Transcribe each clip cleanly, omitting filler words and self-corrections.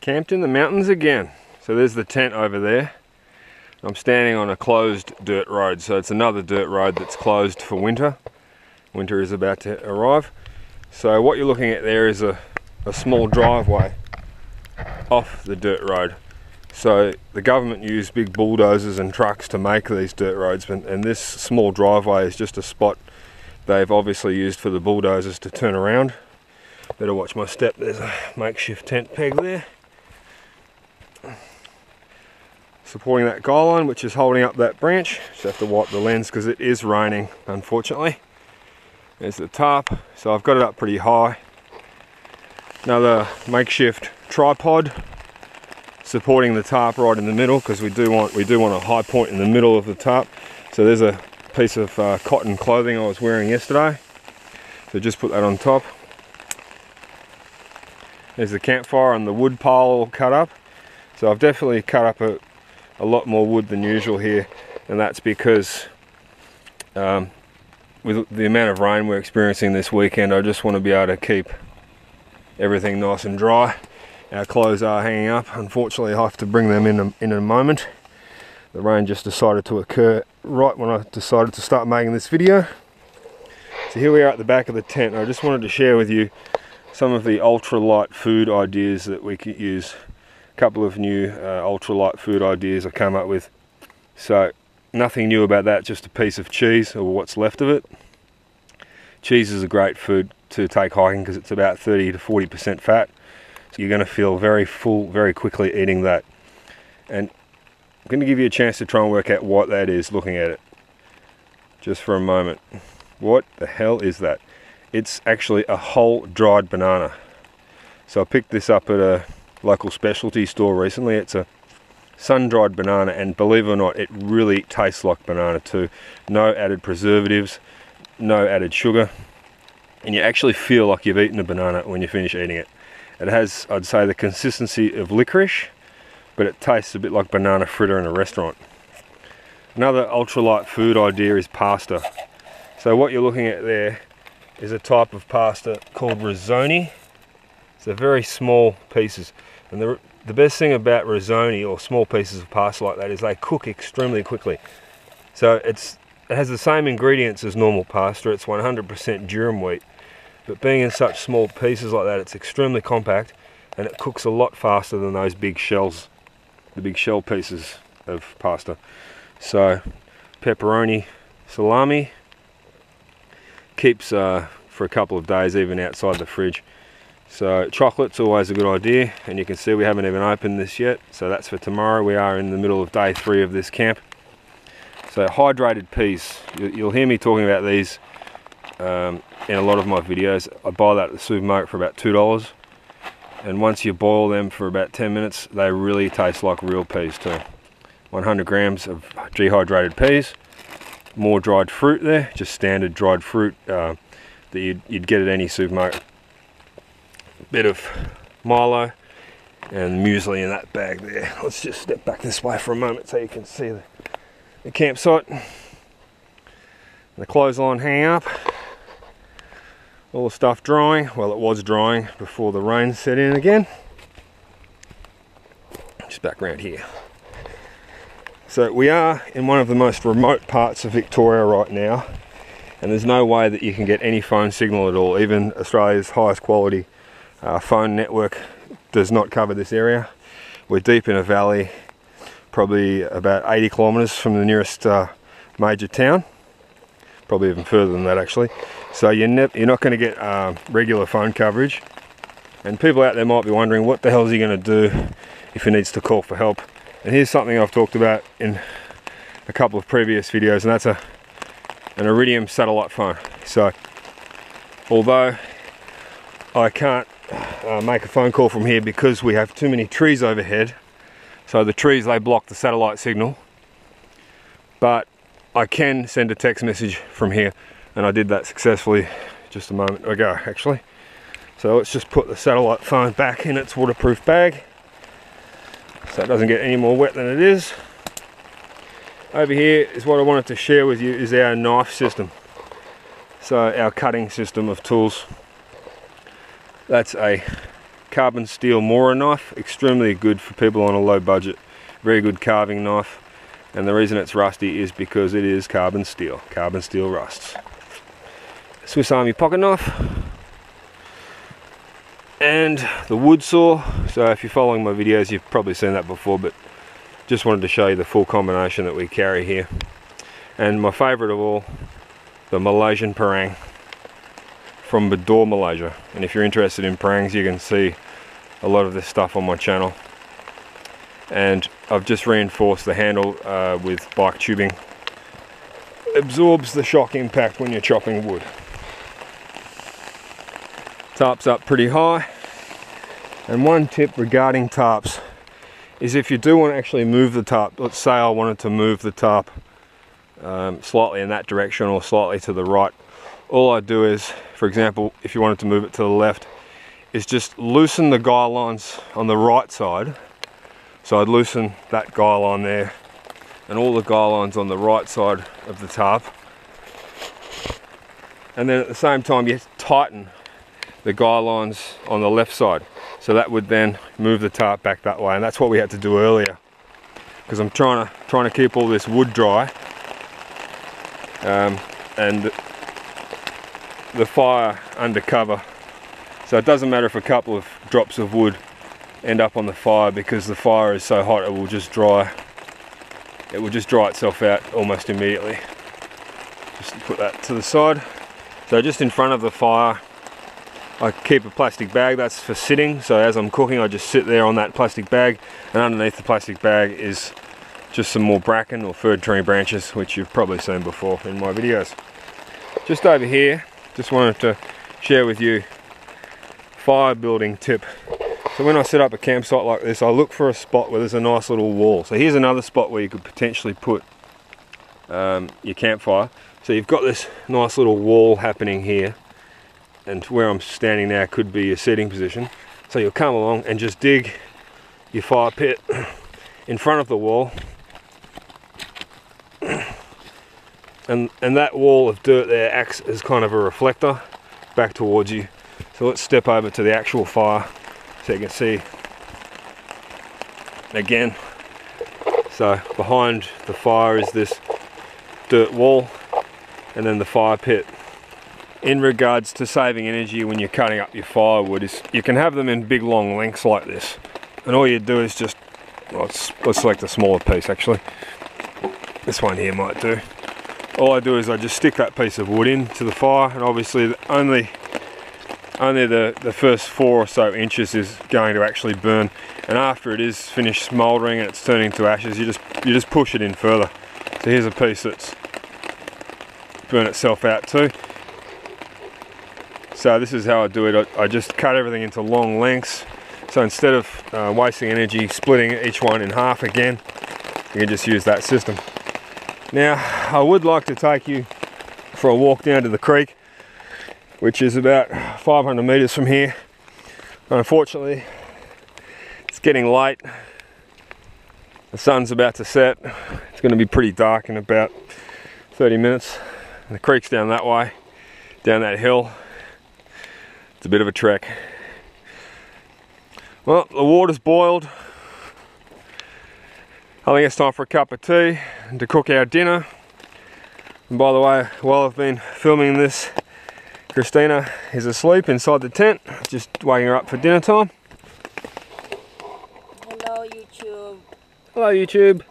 Camped in the mountains again. So there's the tent over there. I'm standing on a closed dirt road, so it's another dirt road that's closed for winter. Winter is about to arrive. So what you're looking at there is a small driveway off the dirt road. So the government used big bulldozers and trucks to make these dirt roads, and this small driveway is just a spot they've obviously used for the bulldozers to turn around. Better watch my step, there's a makeshift tent peg there. Supporting that guy line, which is holding up that branch. Just have to wipe the lens because it is raining, unfortunately. There's the tarp, so I've got it up pretty high. Another makeshift tripod supporting the tarp right in the middle, because we do want a high point in the middle of the tarp. So there's a piece of cotton clothing I was wearing yesterday, so just put that on top. There's the campfire and the wood pile cut up. So I've definitely cut up a lot more wood than usual here, and that's because with the amount of rain we're experiencing this weekend, I just want to be able to keep everything nice and dry. Our clothes are hanging up. Unfortunately, I have to bring them in a moment. The rain just decided to occur right when I decided to start making this video. So here we are at the back of the tent. I just wanted to share with you some of the ultralight food ideas that we could use. A couple of new ultralight food ideas I came up with. So nothing new about that, just a piece of cheese or what's left of it. Cheese is a great food to take hiking because it's about 30 to 40% fat. So you're going to feel very full very quickly eating that. And I'm going to give you a chance to try and work out what that is looking at it. Just for a moment. What the hell is that? It's actually a whole dried banana. So I picked this up at a local specialty store recently. It's a sun-dried banana, and believe it or not, it really tastes like banana too. No added preservatives, no added sugar, and you actually feel like you've eaten a banana when you finish eating it. It has, I'd say, the consistency of licorice, but it tastes a bit like banana fritter in a restaurant. Another ultralight food idea is pasta. So what you're looking at there is a type of pasta called Risoni. They're very small pieces, and the best thing about risoni, or small pieces of pasta like that, is they cook extremely quickly. So it has the same ingredients as normal pasta. It's 100% durum wheat, but being in such small pieces like that, it's extremely compact, and it cooks a lot faster than those big shells, the big shell pieces of pasta. So pepperoni salami keeps for a couple of days even outside the fridge. So chocolate's always a good idea, and you can see we haven't even opened this yet, so that's for tomorrow. We are in the middle of day 3 of this camp. So hydrated peas, you'll hear me talking about these in a lot of my videos. I buy that at the supermarket for about $2, and once you boil them for about 10 minutes, they really taste like real peas too. 100 grams of dehydrated peas, more dried fruit there, just standard dried fruit that you'd get at any supermarket. Bit of Milo and muesli in that bag there. Let's just step back this way for a moment so you can see the campsite. The clothesline hanging up. All the stuff drying. Well, it was drying before the rain set in again. Just back around here. So we are in one of the most remote parts of Victoria right now, and there's no way that you can get any phone signal at all. Even Australia's highest quality phone network does not cover this area. We're deep in a valley, probably about 80 kilometers from the nearest major town, probably even further than that actually. So you're not going to get regular phone coverage, and people out there might be wondering what the hell is he going to do if he needs to call for help. And here's something I've talked about in a couple of previous videos, and that's an Iridium satellite phone. So although I can't make a phone call from here because we have too many trees overhead, so the trees, they block the satellite signal, but I can send a text message from here, and I did that successfully just a moment ago actually. So let's just put the satellite phone back in its waterproof bag so it doesn't get any more wet than it is. Over here is what I wanted to share with you, is our knife system. So our cutting system of tools. That's a carbon steel Mora knife, extremely good for people on a low budget. Very good carving knife, and the reason it's rusty is because it is carbon steel. Carbon steel rusts. Swiss Army pocket knife, and the wood saw. So if you're following my videos, you've probably seen that before, but just wanted to show you the full combination that we carry here. And my favourite of all, the Malaysian parang from Bedore, Malaysia. And if you're interested in parangs, you can see a lot of this stuff on my channel. And I've just reinforced the handle with bike tubing. Absorbs the shock impact when you're chopping wood. Tarp's up pretty high. And one tip regarding tarps is if you do want to actually move the tarp, let's say I wanted to move the tarp slightly in that direction or slightly to the right, all I do is, for example, if you wanted to move it to the left, is just loosen the guy lines on the right side. So I'd loosen that guy line there and all the guy lines on the right side of the tarp, and then at the same time you tighten the guy lines on the left side, so that would then move the tarp back that way. And that's what we had to do earlier, because I'm trying to keep all this wood dry, and the fire under cover, so it doesn't matter if a couple of drops of wood end up on the fire, because the fire is so hot it will just dry itself out almost immediately. Just put that to the side. So just in front of the fire I keep a plastic bag that's for sitting, so as I'm cooking I just sit there on that plastic bag, and underneath the plastic bag is just some more bracken or fir tree branches, which you've probably seen before in my videos. Just over here, just wanted to share with you fire building tip. So when I set up a campsite like this, I look for a spot where there's a nice little wall. So here's another spot where you could potentially put your campfire. So you've got this nice little wall happening here, and where I'm standing now could be your seating position. So you'll come along and just dig your fire pit in front of the wall, and that wall of dirt there acts as kind of a reflector back towards you. So let's step over to the actual fire so you can see again. So behind the fire is this dirt wall, and then the fire pit. In regards to saving energy when you're cutting up your firewood, is you can have them in big long lengths like this, and all you do is just, well, let's select a smaller piece actually. This one here might do. All I do is I just stick that piece of wood into the fire, and obviously only the first 4 or so inches is going to actually burn, and after it is finished smouldering and it's turning to ashes, you just push it in further. So here's a piece that's burned itself out too. So this is how I do it. I just cut everything into long lengths, so instead of wasting energy splitting each one in half again, you can just use that system. Now I would like to take you for a walk down to the creek, which is about 500 meters from here. Unfortunately, it's getting late. The sun's about to set. It's going to be pretty dark in about 30 minutes. And the creek's down that way, down that hill. It's a bit of a trek. Well, the water's boiled. I think it's time for a cup of tea and to cook our dinner. And by the way, while I've been filming this, Christina is asleep inside the tent, just waking her up for dinner time. Hello YouTube. Hello YouTube.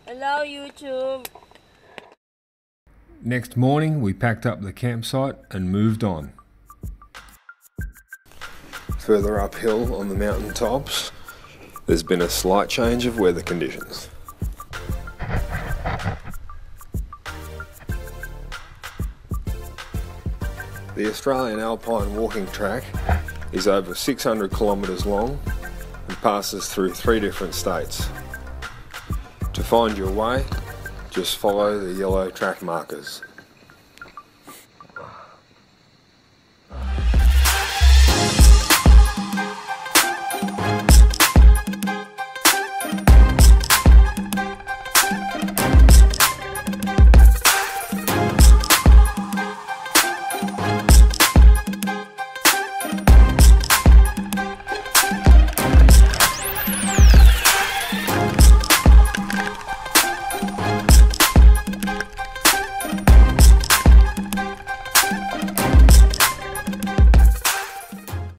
Hello YouTube. Next morning we packed up the campsite and moved on. Further uphill on the mountain tops, there's been a slight change of weather conditions. The Australian Alpine walking track is over 600 kilometres long and passes through 3 different states. To find your way, just follow the yellow track markers.